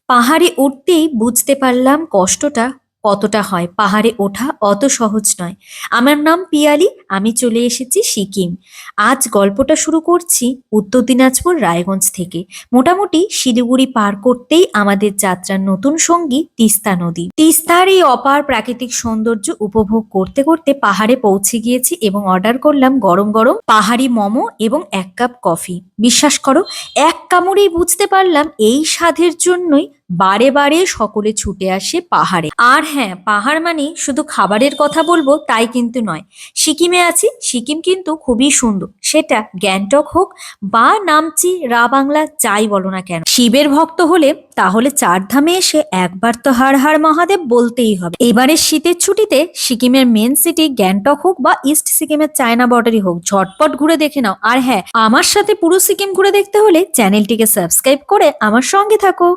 পাহাড়ে উঠতেই বুঝতে পারলাম কষ্টটা কতটা হয়। পাহাড়ে ওঠা অত সহজ নয়। আমার নাম পিয়ালি, আমি চলে এসেছি সিকিম। আজ গল্পটা শুরু করছি উত্তর দিনাজপুর রায়গঞ্জ থেকে। মোটামুটি শিলিগুড়ি পার করতেই আমাদের যাত্রার নতুন সঙ্গী তিস্তা নদী। তিস্তার এই অপার প্রাকৃতিক সৌন্দর্য উপভোগ করতে করতে পাহাড়ে পৌঁছে গিয়েছি এবং অর্ডার করলাম গরম গরম পাহাড়ি মোমো এবং 1 কাপ কফি। বিশ্বাস করো, এক কামড়েই বুঝতে পারলাম এই স্বাদের জন্যই বারে বারে সকলে ছুটে আসে পাহাড়ে। আর হ্যাঁ, পাহাড় মানে শুধু খাবারের কথা বলবো তাই কিন্তু নয়। সিকিমে আছি, সিকিম কিন্তু খুবই সুন্দর, সেটা গ্যাংটক হোক বা নামচি, রা বাংলা যাই বলো না কেন। শিবের ভক্ত হলে তাহলে চারধামে এসে একবার তো হার হার মহাদেব বলতেই হবে। এবারের শীতের ছুটিতে সিকিমের মেন সিটি গ্যাংটক হোক বা ইস্ট সিকিমের চায়না বর্ডারই হোক, ঝটপট ঘুরে দেখে নাও। আর হ্যাঁ, আমার সাথে পুরো সিকিম ঘুরে দেখতে হলে চ্যানেলটিকে সাবস্ক্রাইব করে আমার সঙ্গে থাকো।